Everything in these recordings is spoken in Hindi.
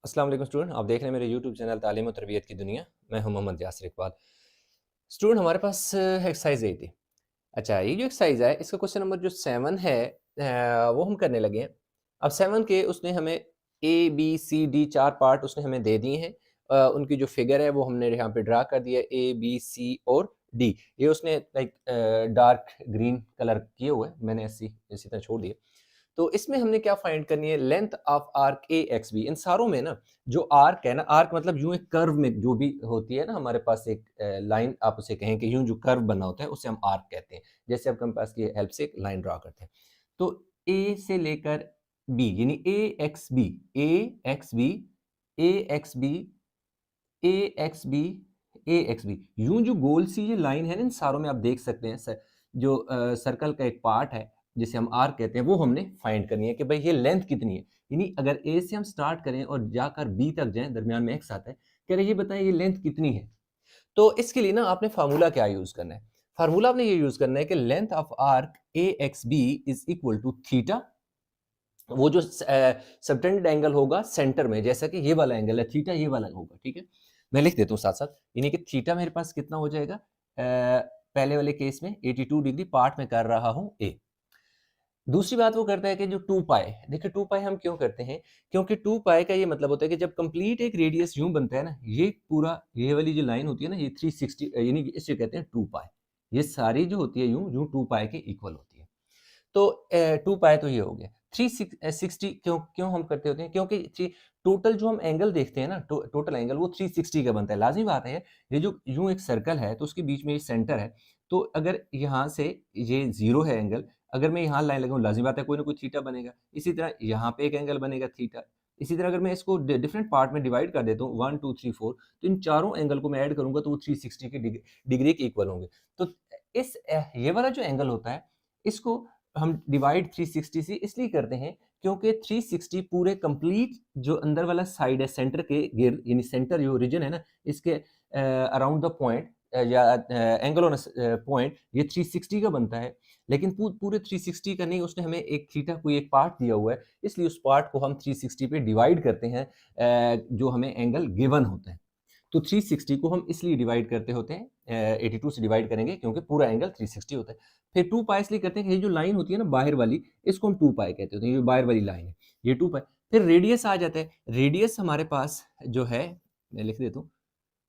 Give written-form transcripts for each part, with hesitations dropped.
अस्सलाम वालेकुम स्टूडेंट, आप देख रहे हैं मेरे यूट्यूब चैनल तालीम और तरबियत की दुनिया। मैं हूं मोहम्मद यासिर इकबाल। स्टूडेंट, हमारे पास एक्सरसाइज 8 थी। अच्छा, ये जो एक्सरसाइज है इसका क्वेश्चन नंबर जो 7 है वो हम करने लगे हैं। अब 7 के उसने हमें A B C D 4 part उसने हमें दे दिए हैं। उनकी जो फिगर है वो हमने यहाँ पे ड्रा कर दिया है, ए बी सी और डी। ये उसने लाइक डार्क ग्रीन कलर किए हुए, मैंने ऐसी इसी तरह छोड़ दिए। तो इसमें हमने क्या फाइंड करनी है, length of arc A X B. इन सारों में ना जो आर्क है ना, आर्क मतलब यूं एक कर्व में जो भी होती है ना, हमारे पास एक लाइन आप उसे कहें कि यूं जो कर्व बना होता है उसे हम आर्क कहते हैं। जैसे अब हम पास की हेल्प से एक लाइन ड्रा करते हैं, तो ए से लेकर बी यानी ए एक्स बी, ए एक्स बी, ए एक्स बी, ए एक्स बी, ए एक्स बी, यूं जो गोल सी ये लाइन है ना, इन सारों में आप देख सकते हैं सर, जो सर्कल का एक पार्ट है जिसे हम आर्क कहते हैं, वो हमने फाइंड करनी है कि भाई ये लेंथ कितनी है। यानी अगर ए से हम स्टार्ट करें और जाकर बी तक जाएं, दरमियान में एक्स आता है, कह रहे ये बताएं ये लेंथ कितनी है। तो इसके लिए ना आपने फार्मूला क्या यूज करना है, फार्मूला आपने ये यूज करना है कि length of arc A X B is equal to theta. वो जो सबटेंडेड एंगल होगा सेंटर में, जैसा कि ये वाला एंगल है थीटा, ये वाला होगा, ठीक है। मैं लिख देता हूँ साथ साथ, यानी कि थीटा मेरे पास कितना हो जाएगा, पहले वाले केस में 82 डिग्री पार्ट में कर रहा हूँ ए। दूसरी बात वो करता है कि जो 2 पाई, देखिए 2 पाई हम क्यों करते हैं, क्योंकि 2 पाई का ये मतलब होता है कि जब कंप्लीट एक रेडियस यूं बनता है ना, ये पूरा ये वाली जो लाइन होती है ना, ये 360 यानी कि इसे कहते हैं 2 पाई। ये सारी जो होती है यूं यूं 2 पाई के इक्वल होती है। तो 2 पाई तो ये हो गया। 360 क्यों क्यों हम करते होते हैं, क्योंकि टोटल जो हम एंगल देखते हैं ना, टोटल एंगल वो 360 का बनता है। लाजमी बात है, ये जो यूं एक सर्कल है तो उसके बीच में ये सेंटर है, तो अगर यहाँ से ये जीरो है एंगल, अगर मैं यहाँ लाइन लगाऊं, लाजमी बात है कोई ना कोई थीटा बनेगा। इसी तरह यहाँ पे एक एंगल बनेगा थीटा। इसी तरह अगर मैं इसको डिफरेंट पार्ट में डिवाइड कर देता हूँ 1 2 3 4, तो इन चारों एंगल को मैं ऐड करूंगा तो वो 360 की डिग्री के इक्वल होंगे। तो इस ये वाला जो एंगल होता है, इसको हम डिवाइड 360 से इसलिए करते हैं क्योंकि 360 पूरे कंप्लीट जो अंदर वाला साइड है सेंटर के गिर्द, यानी सेंटर जो रीजन है ना, इसके अराउंड द पॉइंट या एंगल ऑन पॉइंट, ये 360 का बनता है। लेकिन पूरे 360 का नहीं, उसने हमें एक थीटा कोई एक पार्ट दिया हुआ है, इसलिए उस पार्ट को हम 360 पे डिवाइड करते हैं, जो हमें एंगल गिवन होता है। तो 360 को हम इसलिए डिवाइड करते होते हैं, 82 से डिवाइड करेंगे क्योंकि पूरा एंगल 360 होता है। फिर 2 पाई इसलिए करते हैं कि ये जो लाइन होती है ना बाहर वाली, इसको हम 2 पाई कहते होते हैं, ये बाहर वाली लाइन है, ये 2 पाई। फिर रेडियस आ जाता है। रेडियस हमारे पास जो है, मैं लिख देता हूँ,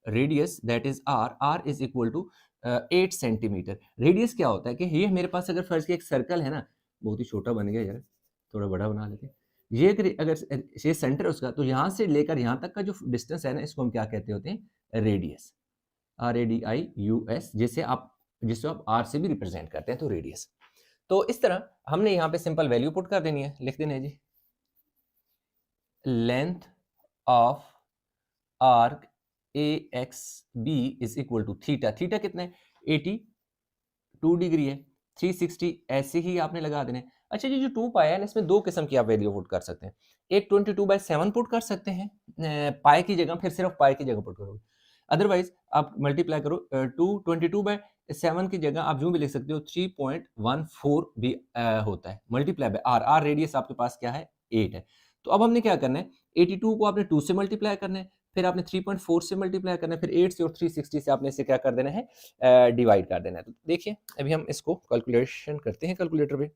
radius that is R, R is equal to 8 centimetre. Radius क्या होता है कि ये मेरे पास अगर फर्ज के एक सर्कल है ना, बहुत ही छोटा बन गया यार, थोड़ा बड़ा बना लेते हैं। ये अगर ये सेंटर है उसका, तो यहाँ से लेकर यहाँ तक का जो डिस्टेंस है ना, इसको हम क्या कहते होते हैं, radius. R A D I U S, जिसे आप आर से भी रिप्रेजेंट करते हैं, तो रेडियस। तो इस तरह हमने यहाँ पे सिंपल वैल्यू पुट कर देनी है, लिख देना है जी, length of arc A X B is equal to theta. Theta कितना है, 82 डिग्री है। 360 ऐसे ही आपने लगा देना है। अच्छा, ये जो 2 पाई है ना, इसमें दो किस्म की आप वैल्यू पुट कर सकते हैं। एक 22/7 पुट कर सकते हैं पाई की जगह, फिर सिर्फ पाई की जगह पुट करोगे। अदरवाइज आप मल्टीप्लाई करो, 22/7 की जगह आप यूं भी लिख सकते हो, 3.14 भी होता है, multiply by R. R radius आपके पास क्या है, 8 है। तो अब हमने क्या करना है, 82 को आपने 2 से मल्टीप्लाई करना है, फिर आपने 3.4 से मल्टीप्लाई करना है, फिर 8 से और 360 से आपने इसे क्या कर देना है, डिवाइड कर देना है। तो देखिए अभी हम इसको कैलकुलेशन करते हैं कैलकुलेटर पे।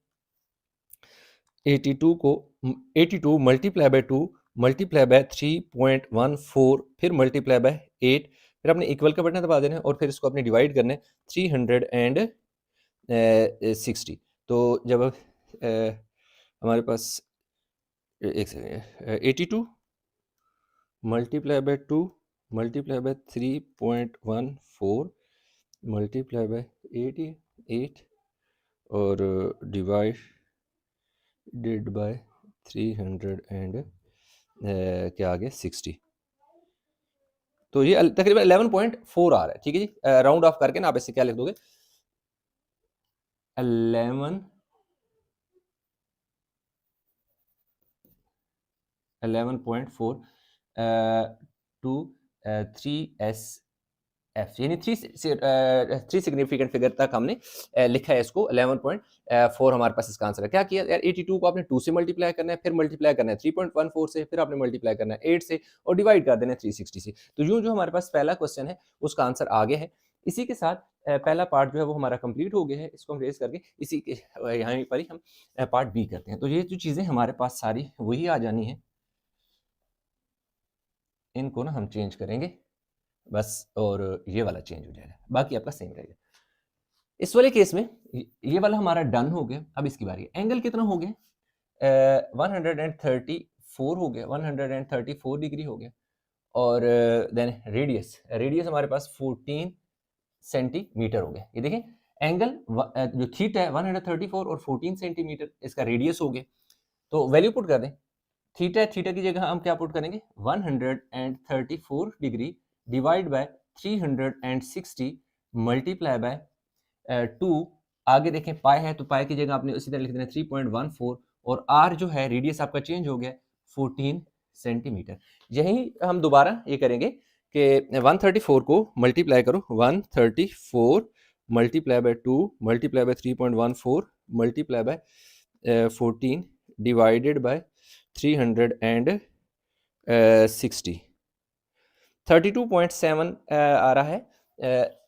82 को 82 मल्टीप्लाई बाय 2 मल्टीप्लाई बाय 3.14 फिर मल्टीप्लाई बाय 8, फिर आपने इक्वल का बटन दबा देना है और फिर इसको आपने डिवाइड करना है 360। तो जब हमारे पास एक second, 82 multiply by 2 multiply by 3.14 multiply by 8 और डिवाइडेड बाय 300 एंड क्या आ गया 60। तो ये तकरीबन 11.4 आ रहा है, ठीक है जी। राउंड ऑफ करके ना आप इसे क्या लिख दोगे, 11.4 टू 3s एफ, यानी थ्री सिग्निफिकेंट फिगर तक हमने लिखा है इसको। 11.4 हमारे पास इसका आंसर है। क्या किया यार, 82 को आपने 2 से मल्टीप्लाई करना है, फिर मल्टीप्लाई करना है 3.14 से, फिर आपने मल्टीप्लाई करना है 8 से और डिवाइड कर देना है 360 से। तो यूं जो हमारे पास पहला क्वेश्चन है उसका आंसर आगे है। इसी के साथ पहला पार्ट जो है वो हमारा कंप्लीट हो गया है। इसको हम रेस करके इसी के यहाँ पर ही हम पार्ट बी करते हैं। तो ये जो चीज़ें हमारे पास सारी वही आ जानी है, इनको ना हम चेंज करेंगे बस, और ये वाला चेंज हो जाएगा, बाकी आपका सेम रहेगा। इस वाले केस में ये वाला हमारा डन हो गया। अब इसकी बारी है। एंगल कितना हो गया? 134 हो गया, 134 डिग्री हो गया। और देन रेडियस हमारे पास 14 सेंटीमीटर हो गया। ये देखें, एंगल जो थीटा है 134 और 14 सेंटीमीटर इसका रेडियस हो गया। तो वैल्यू पुट कर दें। थीटा की जगह हम क्या पुट करेंगे? 134 degree divide by 360 multiply by 2। आगे देखें पाई है तो पाई की जगह आपने उसी तरह लिख देना 3.14 और आर जो है रेडियस आपका चेंज हो गया 14 सेंटीमीटर। यही हम दोबारा ये करेंगे कि 134 को मल्टीप्लाई करो, 134 multiply by 2 multiply by 3.14 multiply by 14 divided by 360, 32.7 आ रहा है।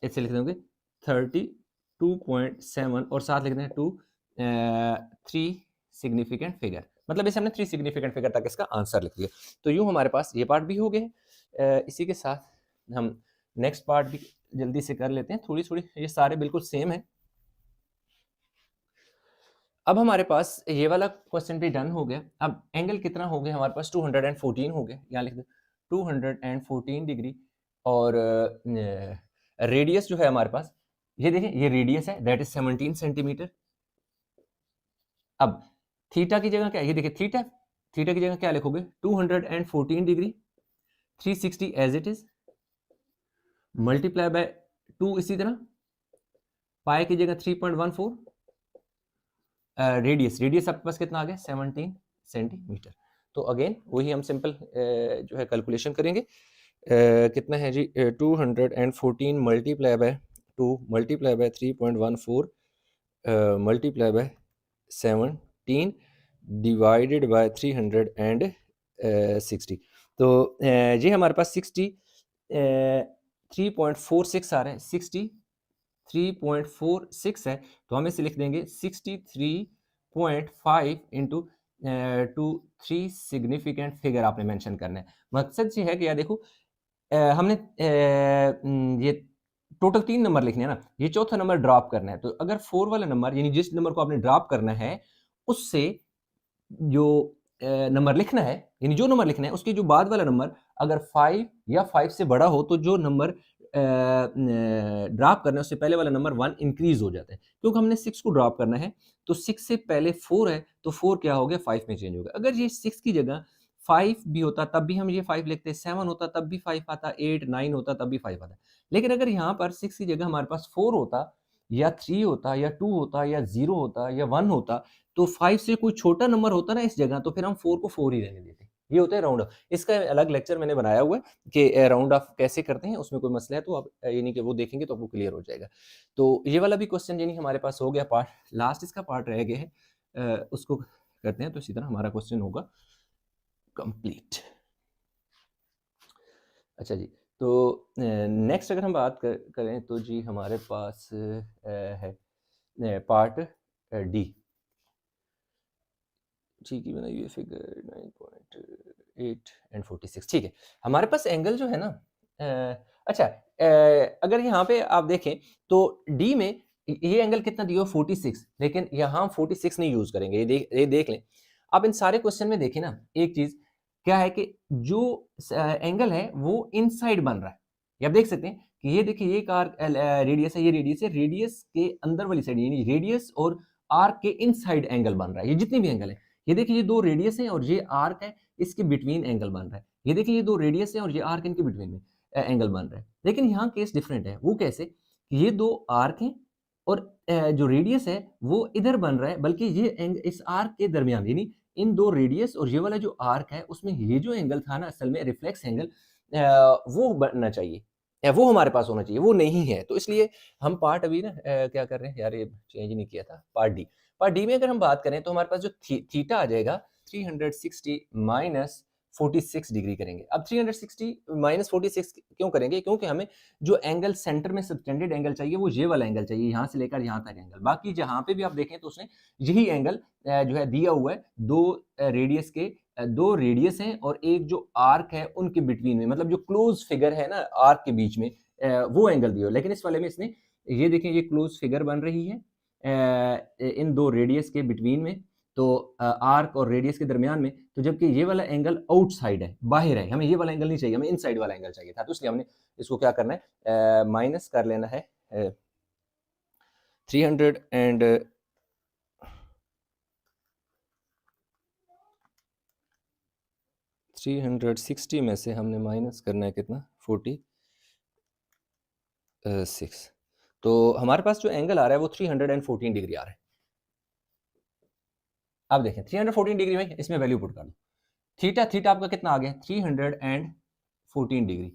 इसे लिख देंगे 32.7 और साथ लिख दें 3 सिग्निफिकेंट फिगर, मतलब इसे हमने 3 सिग्निफिकेंट फिगर तक इसका आंसर लिख दिया। तो यूं हमारे पास ये पार्ट भी हो गए। इसी के साथ हम नेक्स्ट पार्ट भी जल्दी से कर लेते हैं। थोड़ी ये सारे बिल्कुल सेम है। अब हमारे पास ये वाला क्वेश्चन भी डन हो गया। अब एंगल कितना हो गया हमारे पास? 214 हो गया, यहाँ लिख दो 214 डिग्री। और रेडियस जो है हमारे पास, ये देखें ये रेडियस है, दैट इज 17 सेंटीमीटर। अब थीटा की जगह क्या? ये देखिए थीटा की जगह क्या लिखोगे? 214 degree 360 as it is multiply by 2, इसी तरह पाई की जगह 3.14। रेडियस आपके पास कितना आ गया? 17 सेंटीमीटर। तो अगेन वही हम सिंपल जो है कैलकुलेशन करेंगे। कितना है जी? 214 multiply by 2 multiply by 3.14 multiply by 17 divided by 360। तो ये हमारे पास 3.46 आ रहा है, 63.46 है। तो हम इसे लिख देंगे 63.5 इंटू 3 सिग्निफिकेंट फिगर आपने मेंशन करना है। मकसद ये है कि यार देखो हमने ये टोटल 3 नंबर लिखने हैं ना, ये चौथा नंबर ड्रॉप करना है। तो अगर 4 वाला नंबर यानी जिस नंबर को आपने ड्रॉप करना है उससे जो नंबर लिखना है, यानी जो नंबर लिखना है उसके जो बाद वाला नंबर अगर 5 या 5 से बड़ा हो तो जो नंबर ड्रॉप करना है उससे पहले वाला नंबर 1 इंक्रीज हो जाता है। क्योंकि हमने 6 को ड्रॉप करना है तो 6 से पहले 4 है तो 4 क्या हो गया? 5 में चेंज हो गया। अगर ये 6 की जगह 5 भी होता तब भी हम ये 5 लिखते, 7 होता तब भी 5 आता, 8 9 होता तब भी 5 आता। लेकिन अगर यहाँ पर 6 की जगह हमारे पास 4 होता या 3 होता या 2 होता या 0 होता या 1 होता, तो 5 से कोई छोटा नंबर होता ना इस जगह, तो फिर हम 4 को 4 ही रहने देते। ये होता है राउंड ऑफ। इसका अलग लेक्चर मैंने बनाया हुआ है कि राउंड ऑफ कैसे करते हैं, उसमें कोई मसला है तो आप यानी कि वो देखेंगे तो आपको क्लियर हो जाएगा। तो ये वाला भी क्वेश्चन यानी हमारे पास हो गया पार्ट। लास्ट इसका पार्ट रह गया है, उसको करते हैं तो इसी तरह हमारा क्वेश्चन होगा कंप्लीट। अच्छा जी, तो नेक्स्ट अगर हम बात करें तो जी हमारे पास है पार्ट डी। ठीक ही बनाइए फिगर 9.8 एंड 46। ठीक है, हमारे पास एंगल जो है ना अच्छा अगर यहाँ पे आप देखें तो डी में ये एंगल कितना दिया? 46, लेकिन यहाँ 46 नहीं यूज करेंगे। ये देख लें आप इन सारे क्वेश्चन में देखें ना, एक चीज क्या है कि जो एंगल है वो इनसाइड बन रहा है। ये आप देख सकते हैं कि ये देखिए ये कार रेडियस है, ये रेडियस के अंदर वाली साइड, यानी रेडियस और आर्क के इनसाइड एंगल बन रहा है। ये जितने भी एंगल है, ये देखिए ये 2 रेडियस है और ये आर्क है, इसके बिटवीन एंगल बन रहा है। ये देखिए ये 2 रेडियस है और ये आर्क इनके बिटवीन में एंगल बन रहा है। लेकिन यहाँ केस डिफरेंट है। वो कैसे? ये 2 आर्क हैं और जो रेडियस है वो इधर बन रहा है, बल्कि ये इस आर्क के दरमियान, यानी इन 2 रेडियस और ये वाला जो आर्क है उसमें ये जो एंगल था ना असल में रिफ्लेक्स एंगल वो बनना चाहिए। वो हमारे पास होना चाहिए, वो नहीं है। तो इसलिए हम पार्ट अभी ना क्या कर रहे हैं यार, ये चेंज नहीं किया था, पार्ट डी में अगर हम बात करें तो हमारे पास जो थीटा आ जाएगा 360 माइनस 46 डिग्री करेंगे। अब 360 माइनस 46 क्यों करेंगे? क्योंकि हमें जो एंगल सेंटर में सबटेंडेड एंगल चाहिए वो ये वाला एंगल चाहिए, यहाँ से लेकर यहाँ तक एंगल। बाकी जहाँ पे भी आप देखें तो उसने यही एंगल जो है दिया हुआ है, दो रेडियस हैं और एक जो आर्क है उनके बिटवीन में, मतलब जो क्लोज फिगर है ना आर्क के बीच में, वो एंगल दिया। लेकिन इस वाले में इसने ये देखें, ये क्लोज फिगर बन रही है इन दो रेडियस के बिटवीन में, तो आर्क और रेडियस के दरमियान में। तो जबकि ये वाला एंगल आउटसाइड है, बाहर है, हमें ये वाला एंगल नहीं चाहिए, हमें इनसाइड वाला एंगल चाहिए था। तो इसलिए हमने इसको क्या करना है, माइनस कर लेना है 360 में से हमने माइनस करना है कितना, 46। तो हमारे पास जो एंगल आ रहा है वो 314 डिग्री आ रहा है। अब देखें 314 डिग्री में इसमें वैल्यू पुट कर दो। थीटा आपका कितना आ गया, 314 डिग्री।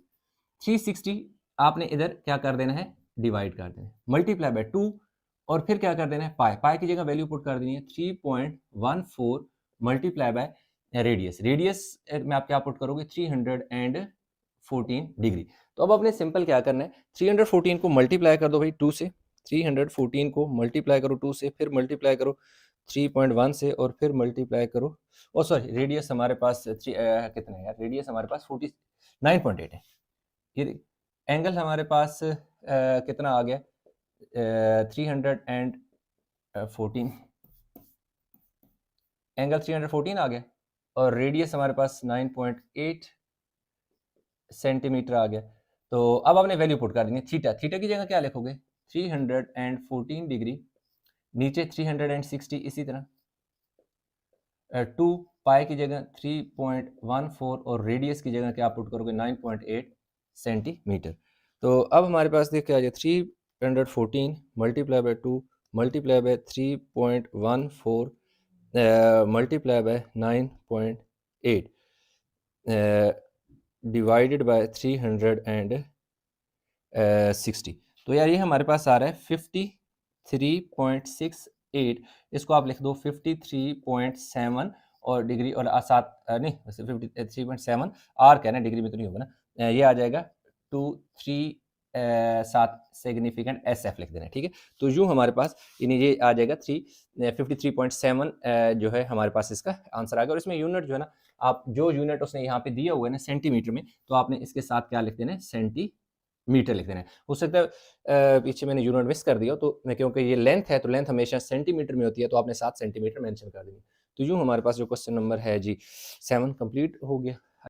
360 आपने इधर क्या कर देना है, डिवाइड कर देना है, मल्टीप्लाई बाय 2, और फिर क्या कर देना है, पाई की जगह वैल्यू पुट कर देनी है 3.14 मल्टीप्लाई बाय रेडियस में आप क्या पुट करोगे, 314 डिग्री। तो अब आपने सिंपल क्या करना है, 314 को मल्टीप्लाई कर दो भाई 2 से, 314 को मल्टीप्लाई करो 2 से, फिर मल्टीप्लाई करो 3.1 से, और फिर मल्टीप्लाई करो, और सॉरी रेडियस हमारे पास कितना है यार, रेडियस हमारे पास 49.8 है। ये एंगल हमारे पास कितना आ गया, 314, एंगल 314 आ गया, और रेडियस हमारे पास 9.8 सेंटीमीटर आ गया। तो अब आपने वैल्यू पुट कर देनी है। थीटा की जगह क्या लिखोगे, 314 डिग्री, नीचे 360 इसी तरह, 2 पाई की जगह 3.14, और रेडियस की जगह क्या पुट करोगे, 9.8 सेंटीमीटर। तो अब हमारे पास देख क्या आ जाए, 314 multiply by 2 multiply by 3.14 multiply by 9.8 divided by 360। तो यार ये हमारे पास आ रहा है 53.68, इसको आप लिख दो 53.7 और डिग्री, और सात नहीं वैसे 53.7 आर कहना है, डिग्री में तो नहीं होगा ना, ये आ जाएगा 7 सिग्निफिकेंट SF लिख देना है, ठीक है। तो यूँ हमारे पास ये आ जाएगा 53.7 जो है हमारे पास इसका आंसर आ गया। और इसमें यूनिट जो है ना, आप जो यूनिट उसने यहाँ पे दिया हुआ है ना सेंटीमीटर में, तो आपने इसके साथ क्या लिख देना है, सेंटीमीटर लिख देना है। हो सकता है पीछे मैंने यूनिट मिस कर दिया, तो क्योंकि ये लेंथ है तो लेंथ हमेशा सेंटीमीटर में होती है, तो आपने 7 सेंटीमीटर मेंशन कर देनी। तो यूँ हमारे पास जो क्वेश्चन नंबर है जी 7 कंप्लीट हो गया।